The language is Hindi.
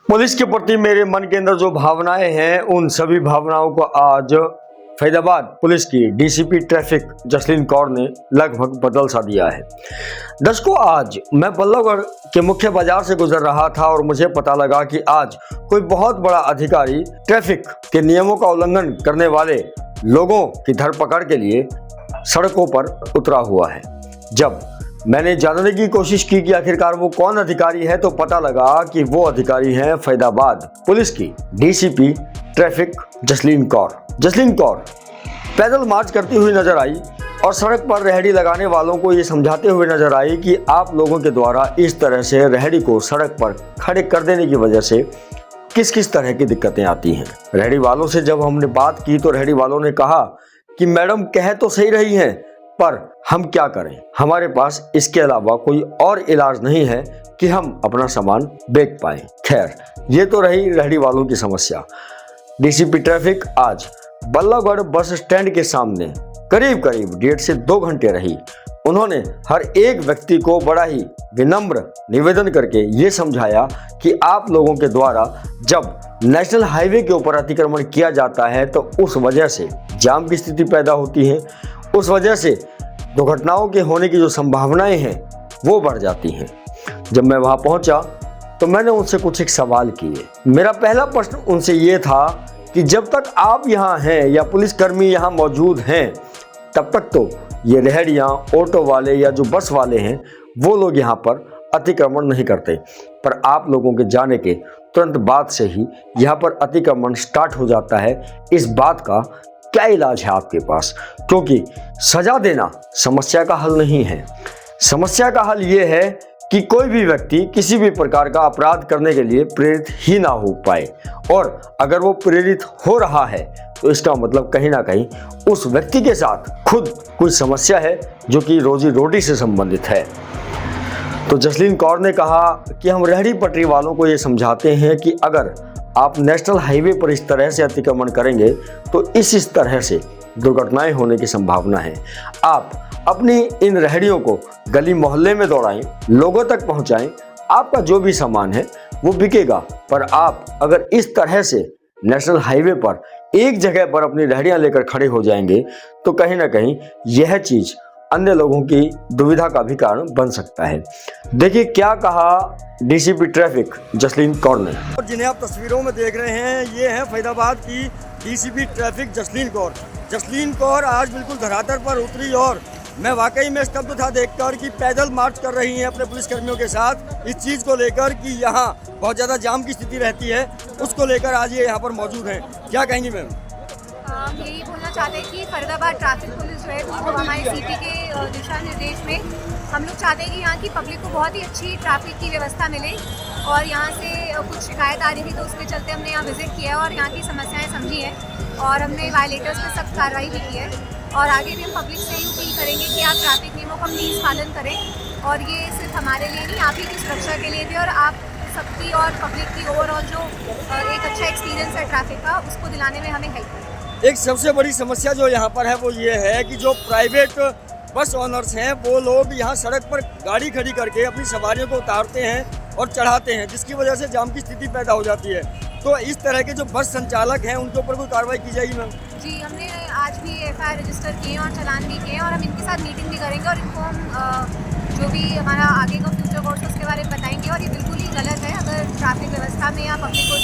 पुलिस के प्रति मेरे मन के अंदर जो भावनाएं हैं, उन सभी भावनाओं को आज फैजाबाद पुलिस की डीसीपी ट्रैफिक जसलीन कौर ने लगभग बदल सा दिया है। दर्शकों, आज मैं बल्लभगढ़ के मुख्य बाजार से गुजर रहा था और मुझे पता लगा कि आज कोई बहुत बड़ा अधिकारी ट्रैफिक के नियमों का उल्लंघन करने वाले लोगों की धरपकड़ के लिए सड़कों पर उतरा हुआ है। जब मैंने जानने की कोशिश की कि आखिरकार वो कौन अधिकारी है, तो पता लगा कि वो अधिकारी हैं फैजाबाद पुलिस की डीसीपी ट्रैफिक जसलीन कौर। जसलीन कौर पैदल मार्च करती हुई नजर आई और सड़क पर रेहड़ी लगाने वालों को ये समझाते हुए नजर आई कि आप लोगों के द्वारा इस तरह से रेहड़ी को सड़क पर खड़े कर देने की वजह से किस किस तरह की दिक्कतें आती हैं। रेहड़ी वालों से जब हमने बात की तो रेहड़ी वालों ने कहा कि मैडम कह तो सही रही हैं, पर हम क्या करें, हमारे पास इसके अलावा कोई और इलाज नहीं है कि हम अपना सामान बेच पाएं। खैर, ये तो रही रेहड़ी वालों की समस्या। डीसीपी ट्रैफिक आज बल्लभगढ़ बस स्टैंड के सामने करीब 1.5 से 2 घंटे रही। उन्होंने हर एक व्यक्ति को बड़ा ही विनम्र निवेदन करके ये समझाया कि आप लोगों के द्वारा जब नेशनल हाईवे के ऊपर अतिक्रमण किया जाता है तो उस वजह से जाम की स्थिति पैदा होती है, उस वजह से दुर्घटनाओं के होने की जो संभावनाएं हैं वो बढ़ जाती हैं। जब मैं वहां पहुंचा तो मैंने उनसे कुछ एक सवाल किए। मेरा पहला प्रश्न उनसे ये था कि जब तक आप यहाँ हैं या पुलिसकर्मी यहाँ मौजूद हैं, तब तक तो ये रेहड़ियाँ, ऑटो वाले या जो बस वाले हैं वो लोग यहाँ पर अतिक्रमण नहीं करते, पर आप लोगों के जाने के तुरंत बाद से ही यहाँ पर अतिक्रमण स्टार्ट हो जाता है। इस बात का क्या इलाज है आपके पास? क्योंकि सजा देना समस्या का हल नहीं है। समस्या का हल ये है कि कोई भी व्यक्ति किसी भी प्रकार का अपराध करने के लिए प्रेरित ही ना हो पाए, और अगर वो प्रेरित हो रहा है तो इसका मतलब कहीं ना कहीं उस व्यक्ति के साथ खुद कोई समस्या है जो कि रोजी रोटी से संबंधित है। तो जसलीन कौर ने कहा कि हम रेहड़ी पटरी वालों को ये समझाते हैं कि अगर आप नेशनल हाईवे पर इस तरह से अतिक्रमण करेंगे तो इस तरह से दुर्घटनाएं होने की संभावना है। आप अपनी इन रेहड़ियों को गली मोहल्ले में दौड़ाएं, लोगों तक पहुंचाएं, आपका जो भी सामान है वो बिकेगा। पर आप अगर इस तरह से नेशनल हाईवे पर एक जगह पर अपनी रेहड़ियां लेकर खड़े हो जाएंगे तो कहीं ना कहीं यह चीज अन्य लोगों की दुविधा का भी कारण बन सकता है। देखिए क्या कहा डीसीपी ट्रैफिक जसलीन कौर ने। और जिन्हें आप तस्वीरों में देख रहे हैं, ये हैं फैजाबाद की डीसीपी ट्रैफिक जसलीन कौर। जसलीन कौर आज बिल्कुल धरातल पर उतरी और मैं वाकई में स्तब्ध था देखकर कि पैदल मार्च कर रही हैं अपने पुलिसकर्मियों के साथ इस चीज़ को लेकर कि यहाँ बहुत ज़्यादा जाम की स्थिति रहती है, उसको लेकर आज ये यहाँ पर मौजूद हैं। क्या कहेंगी मैम? हम यही बोलना चाहते हैं कि फरीदाबाद ट्रैफिक पुलिस जो है वो हमारे सीपी के दिशा निर्देश में हम लोग चाहते हैं कि यहाँ की पब्लिक को बहुत ही अच्छी ट्रैफिक की व्यवस्था मिले, और यहाँ से कुछ शिकायत आ रही थी तो उसके चलते हमने यहाँ विजिट किया है और यहाँ की समस्याएं समझी हैं और हमने वायलेटर्स पर सख्त कार्रवाई भी की है। और आगे भी हम पब्लिक से ही अपील करेंगे कि आप ट्रैफिक नियमों का प्लीज़ पालन करें, और ये सिर्फ हमारे लिए नहीं, आप ही की सुरक्षा के लिए भी और आप सबकी और पब्लिक की ओवरऑल जो एक अच्छा एक्सपीरियंस है ट्रैफिक का, उसको दिलाने में हमें हेल्प करें। एक सबसे बड़ी समस्या जो यहाँ पर है वो ये है कि जो प्राइवेट बस ऑनर्स हैं वो लोग यहाँ सड़क पर गाड़ी खड़ी करके अपनी सवारियों को उतारते हैं और चढ़ाते हैं, जिसकी वजह से जाम की स्थिति पैदा हो जाती है। तो इस तरह के जो बस संचालक हैं उनके ऊपर कोई कार्रवाई की जाएगी मैम? जी, हमने आज भी एफआईआर रजिस्टर किए और चालान भी किए और हम इनके साथ मीटिंग भी करेंगे और इनको हम जो भी हमारा आगे का फ्यूचर कोर्स उसके बारे में बताएंगे। और ये बिल्कुल ही गलत है, अगर ट्रैफिक व्यवस्था में या पब्लिक को